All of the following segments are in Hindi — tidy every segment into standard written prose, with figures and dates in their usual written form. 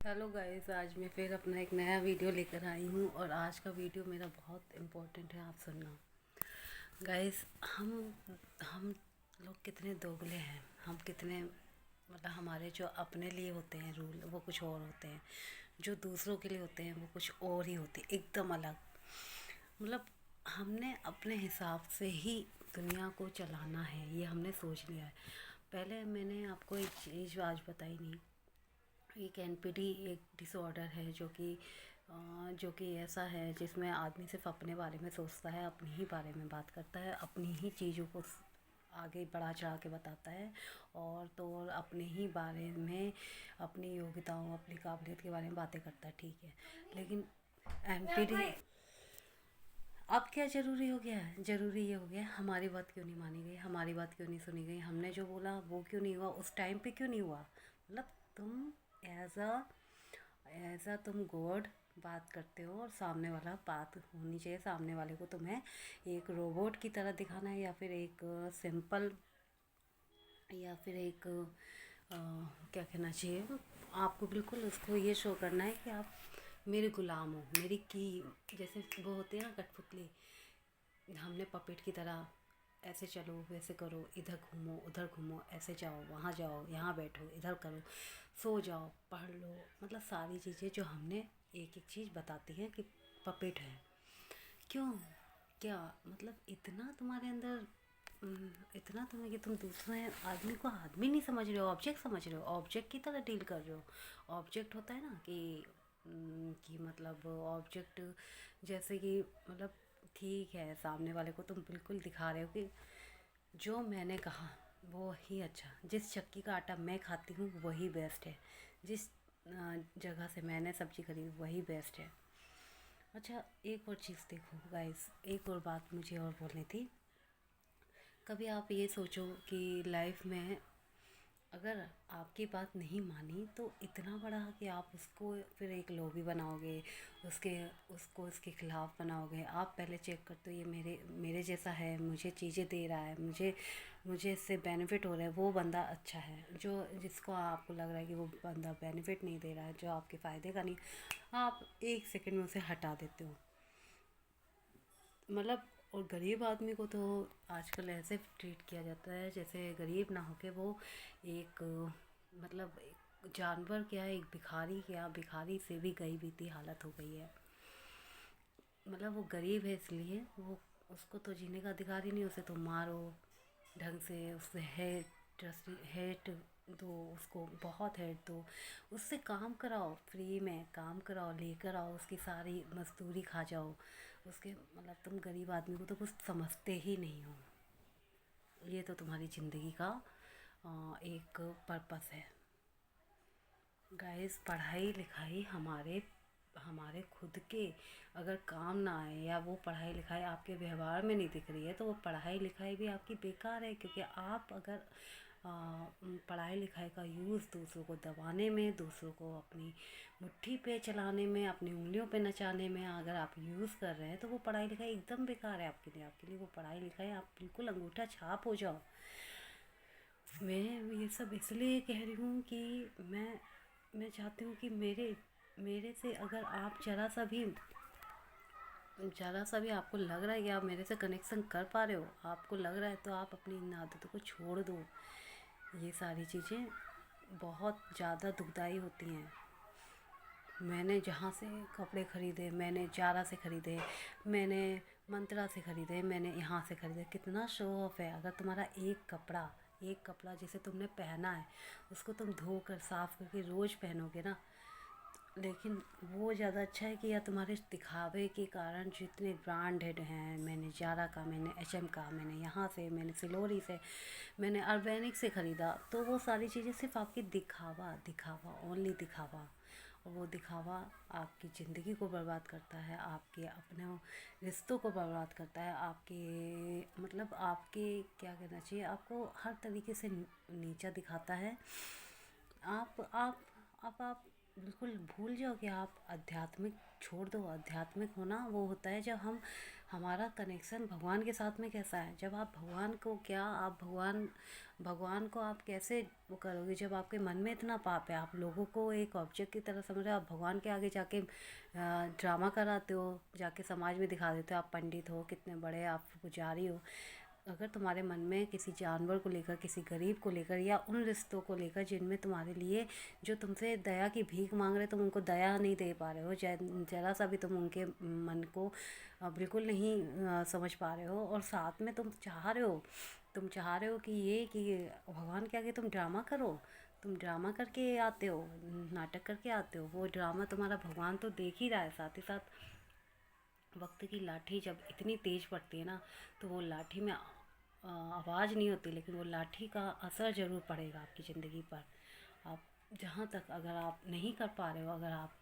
हेलो गाइस, आज मैं फिर अपना एक नया वीडियो लेकर आई हूँ और आज का वीडियो मेरा बहुत इम्पोर्टेंट है। आप सुनना गाइस। हम लोग कितने दोगले हैं। हम कितने मतलब हमारे जो अपने लिए होते हैं रूल वो कुछ और होते हैं, जो दूसरों के लिए होते हैं वो कुछ और ही होते हैं, एकदम अलग। मतलब हमने अपने हिसाब से ही दुनिया को चलाना है, ये हमने सोच लिया है। पहले मैंने आपको एक चीज़ आज बताई नहीं। एक एनपीडी एक डिसऑर्डर है जो कि ऐसा है जिसमें आदमी सिर्फ अपने बारे में सोचता है, अपने ही बारे में बात करता है, अपनी ही चीज़ों को आगे बढ़ा चढ़ा के बताता है। और तो और अपने ही बारे में, अपनी योग्यताओं, अपनी काबिलियत के बारे में बातें करता है, ठीक है। लेकिन एनपीडी अब क्या ज़रूरी हो गया है? ज़रूरी ये हो गया है, हमारी बात क्यों नहीं मानी गई, हमारी बात क्यों नहीं सुनी गई, हमने जो बोला वो क्यों नहीं हुआ, उस टाइम पे क्यों नहीं हुआ। मतलब तुम एज अ तुम गॉड बात करते हो और सामने वाला बात होनी चाहिए। सामने वाले को तुम्हें एक रोबोट की तरह दिखाना है, या फिर एक सिंपल, या फिर एक क्या कहना चाहिए, आपको बिल्कुल उसको ये शो करना है कि आप मेरे गुलाम हो, मेरी की। जैसे वो होते हैं ना कठपुतली, हमने पपेट की तरह ऐसे चलो, वैसे करो, इधर घूमो, उधर घूमो, ऐसे जाओ, वहाँ जाओ, यहाँ बैठो, इधर करो, सो जाओ, पढ़ लो। मतलब सारी चीज़ें जो हमने एक एक चीज़ बताती हैं कि पपेट है। क्यों? क्या मतलब इतना तुम्हारे अंदर इतना तुम्हें कि तुम दूसरे आदमी को आदमी नहीं समझ रहे हो, ऑब्जेक्ट समझ रहे हो, ऑब्जेक्ट की तरह डील कर रहे हो। ऑब्जेक्ट होता है ना कि मतलब ऑब्जेक्ट जैसे कि मतलब ठीक है, सामने वाले को तुम बिल्कुल दिखा रहे हो कि जो मैंने कहा वो ही अच्छा, जिस चक्की का आटा मैं खाती हूँ वही बेस्ट है, जिस जगह से मैंने सब्ज़ी खरीदी वही बेस्ट है। अच्छा, एक और चीज़ देखो गाइस, एक और बात मुझे और बोलनी थी। कभी आप ये सोचो कि लाइफ में अगर आपकी बात नहीं मानी तो इतना बड़ा कि आप उसको फिर एक लॉबी बनाओगे, उसके उसको उसके खिलाफ़ बनाओगे। आप पहले चेक करते हो ये मेरे मेरे जैसा है, मुझे चीज़ें दे रहा है, मुझे मुझे इससे बेनिफिट हो रहा है, वो बंदा अच्छा है। जो जिसको आपको लग रहा है कि वो बंदा बेनिफिट नहीं दे रहा है, जो आपके फ़ायदे का नहीं, आप एक सेकंड में उसे हटा देते हो। मतलब और गरीब आदमी को तो आजकल ऐसे ट्रीट किया जाता है जैसे गरीब ना होके वो एक मतलब एक जानवर, क्या एक भिखारी, क्या भिखारी से भी गई बीती हालत हो गई है। मतलब वो गरीब है इसलिए वो, उसको तो जीने का अधिकार ही नहीं। उसे तो मारो ढंग से, उससे हेट दो, उसको बहुत हेट दो, उससे काम कराओ, फ्री में काम कराओ, लेकर आओ, उसकी सारी मजदूरी खा जाओ उसके। मतलब तुम गरीब आदमी को तो कुछ समझते ही नहीं हो। ये तो तुम्हारी ज़िंदगी का एक पर्पस है। गाइस, पढ़ाई लिखाई हमारे हमारे खुद के अगर काम ना आए, या वो पढ़ाई लिखाई आपके व्यवहार में नहीं दिख रही है, तो वो पढ़ाई लिखाई भी आपकी बेकार है। क्योंकि आप अगर आ, पढ़ाई लिखाई का यूज़ दूसरों को दबाने में, दूसरों को अपनी मुट्ठी पे चलाने में, अपनी उंगलियों पे नचाने में अगर आप यूज़ कर रहे हैं, तो वो पढ़ाई लिखाई एकदम बेकार है आपके लिए। आपके लिए वो पढ़ाई लिखाई, आप बिल्कुल अंगूठा छाप हो जाओ। मैं ये सब इसलिए कह रही हूँ कि मैं चाहती हूँ कि मेरे मेरे से अगर आप ज़रा सा भी आपको लग रहा है कि आप मेरे से कनेक्शन कर पा रहे हो, आपको लग रहा है, तो आप अपनी इन आदतों को छोड़ दो। ये सारी चीज़ें बहुत ज़्यादा दुखदाई होती हैं। मैंने जहाँ से कपड़े ख़रीदे, मैंने जारा से ख़रीदे, मैंने मंत्रा से ख़रीदे, मैंने यहाँ से ख़रीदे। कितना शो ऑफ है। अगर तुम्हारा एक कपड़ा जिसे तुमने पहना है, उसको तुम धोकर साफ़ करके रोज़ पहनोगे ना, लेकिन वो ज़्यादा अच्छा है कि या तुम्हारे दिखावे के कारण जितने ब्रांडेड हैं, मैंने जारा का, मैंने एचएम का, मैंने यहाँ से, मैंने सिलोरी से, मैंने अर्बेनिक से ख़रीदा, तो वो सारी चीज़ें सिर्फ आपकी दिखावा दिखावा, ओनली दिखावा। और वो दिखावा आपकी ज़िंदगी को बर्बाद करता है, आपके अपने रिश्तों को बर्बाद करता है, आपके मतलब आपके क्या कहना चाहिए, आपको हर तरीके से नीचा दिखाता है। आप आप बिल्कुल भूल जाओ कि आप आध्यात्मिक छोड़ दो। आध्यात्मिक होना वो होता है जब हम हमारा कनेक्शन भगवान के साथ में कैसा है, जब आप भगवान को क्या आप भगवान को आप कैसे वो करोगे, जब आपके मन में इतना पाप है, आप लोगों को एक ऑब्जेक्ट की तरह समझ रहे हो, आप भगवान के आगे जाके ड्रामा कराते हो, जाके समाज में दिखा देते हो आप पंडित हो, कितने बड़े आप पुजारी हो। अगर तुम्हारे मन में किसी जानवर को लेकर, किसी गरीब को लेकर, या उन रिश्तों को लेकर जिनमें तुम्हारे लिए, जो तुमसे दया की भीख मांग रहे, तुम उनको दया नहीं दे पा रहे हो, जरा सा भी तुम उनके मन को बिल्कुल नहीं समझ पा रहे हो, और साथ में तुम चाह रहे हो कि भगवान के आगे तुम ड्रामा करो, तुम ड्रामा करके आते हो, नाटक करके आते हो, वो ड्रामा तुम्हारा भगवान तो देख ही रहा है। साथ ही साथ वक्त की लाठी जब इतनी तेज़ पड़ती है ना, तो वो लाठी में आवाज़ नहीं होती, लेकिन वो लाठी का असर ज़रूर पड़ेगा आपकी ज़िंदगी पर। आप जहाँ तक अगर आप नहीं कर पा रहे हो, अगर आप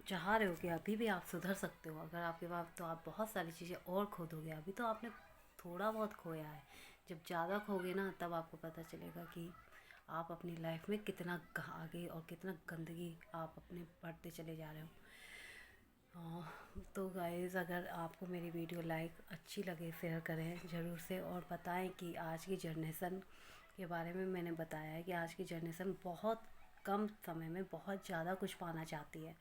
चाह रहे हो कि अभी भी आप सुधर सकते हो, अगर आपके पास, तो आप बहुत सारी चीज़ें और खो दोगे। अभी तो आपने थोड़ा बहुत खोया है, जब ज़्यादा खोगे ना तब आपको पता चलेगा कि आप अपनी लाइफ में कितना आगे और कितना गंदगी आप अपने बढ़ते चले जा रहे हो। तो गाइज़, अगर आपको मेरी वीडियो अच्छी लगे, शेयर करें ज़रूर से, और बताएं कि आज की जनरेशन के बारे में मैंने बताया है कि आज की जनरेशन बहुत कम समय में बहुत ज़्यादा कुछ पाना चाहती है।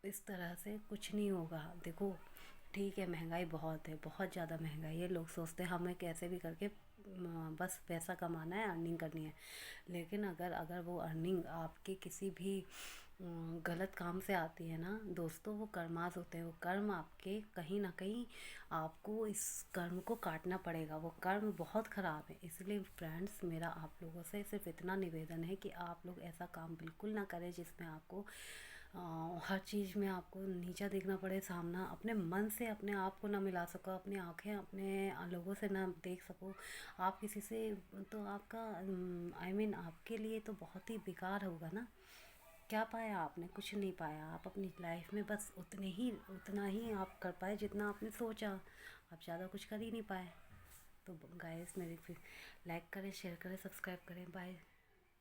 इस तरह से कुछ नहीं होगा। देखो, ठीक है, महंगाई बहुत है, बहुत ज़्यादा महंगाई है, लोग सोचते हैं हमें कैसे भी करके बस पैसा कमाना है, अर्निंग करनी है। लेकिन अगर वो अर्निंग आपके किसी भी गलत काम से आती है ना दोस्तों, वो कर्मास होते हैं, वो कर्म आपके कहीं ना कहीं आपको इस कर्म को काटना पड़ेगा, वो कर्म बहुत ख़राब है। इसलिए फ्रेंड्स, मेरा आप लोगों से सिर्फ इतना निवेदन है कि आप लोग ऐसा काम बिल्कुल ना करें जिसमें आपको हर चीज़ में आपको नीचा देखना पड़े, सामना अपने मन से अपने आप को ना मिला सको, अपनी आँखें अपने लोगों से ना देख सको आप किसी से, तो आपका आपके लिए तो बहुत ही बेकार होगा ना। क्या पाया आपने? कुछ नहीं पाया। आप अपनी लाइफ में बस उतना ही आप कर पाए जितना आपने सोचा, आप ज़्यादा कुछ कर ही नहीं पाए। तो गाइस, मेरे फिर लाइक करें, शेयर करें, सब्सक्राइब करें। बाय।